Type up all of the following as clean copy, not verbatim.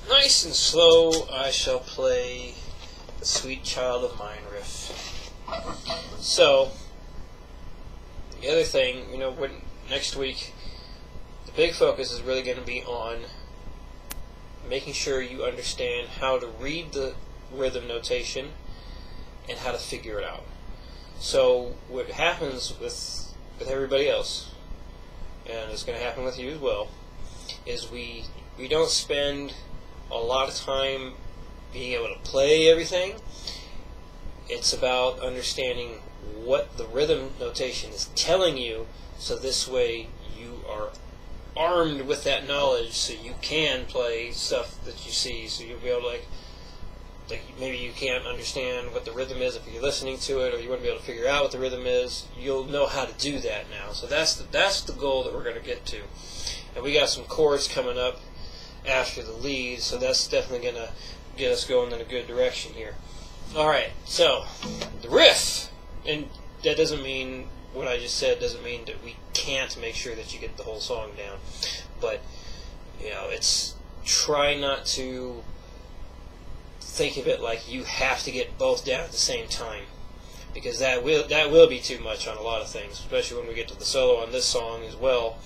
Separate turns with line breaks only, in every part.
nice and slow, I shall play the Sweet Child of Mine riff. So, the other thing, next week, the big focus is really going to be on making sure you understand how to read the rhythm notation and how to figure it out. So, what happens with everybody else, and it's going to happen with you as well, is we don't spend a lot of time being able to play everything. It's about understanding what the rhythm notation is telling you, so this way you are armed with that knowledge so you can play stuff that you see. So you'll be able to, like maybe you can't understand what the rhythm is if you're listening to it, or you want to be able to figure out what the rhythm is. You'll know how to do that now. So that's the goal that we're going to get to. And we got some chords coming up after the lead, so that's definitely going to get us going in a good direction here. Alright, so the riff, and that doesn't mean, what I just said doesn't mean that we can't make sure that you get the whole song down, but it's try not to think of it like you have to get both down at the same time, because that will be too much on a lot of things, especially when we get to the solo on this song as well.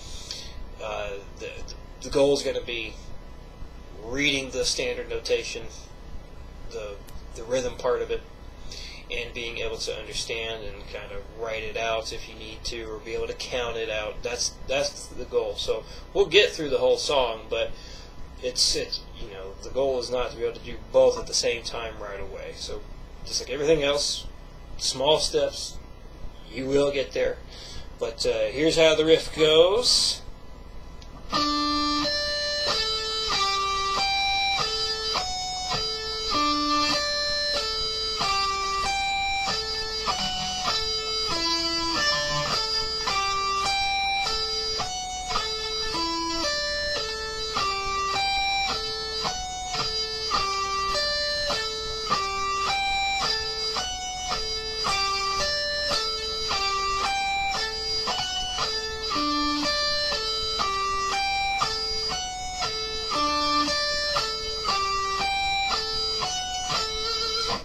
The goal is going to be reading the standard notation, the rhythm part of it, and being able to understand and kind of write it out if you need to, or be able to count it out. That's the goal. So we'll get through the whole song, but it's the goal is not to be able to do both at the same time right away. So just like everything else, small steps, you will get there. But here's how the riff goes.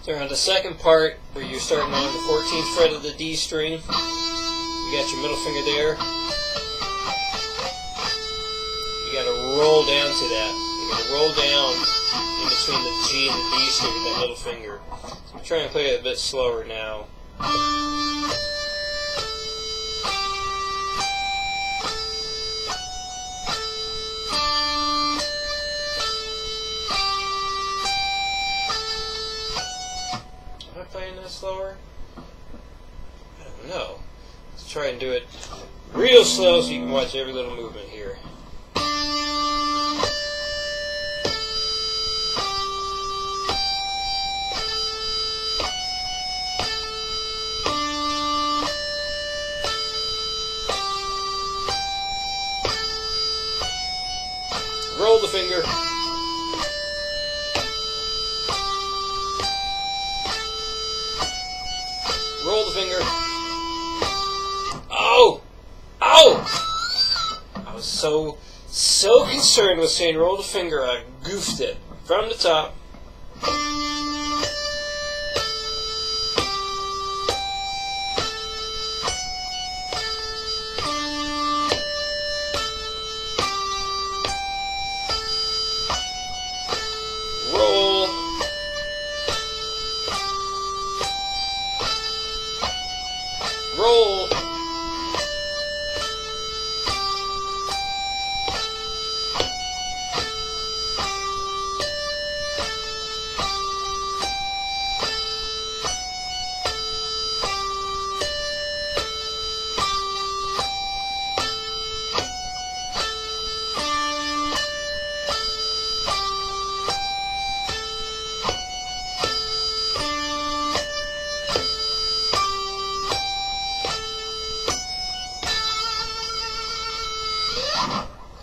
So on the second part, where you're starting on the 14th fret of the D string, you got your middle finger there. You got to roll down to that. You got to roll down in between the G and the D string with that middle finger. So I'm trying to play it a bit slower now. Playing that slower? I don't know. Let's try and do it real slow so you can watch every little movement here. Roll the finger. Roll the finger. Oh! Oh! I was so concerned with saying roll the finger, I goofed it. From the top. Roll. Roll.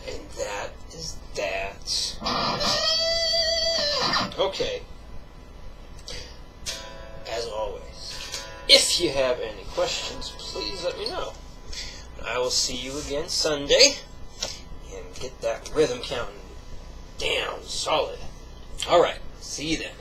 And that is that. Okay. As always, if you have any questions, please let me know. I will see you again Sunday, and get that rhythm counting down solid. All right. See you then.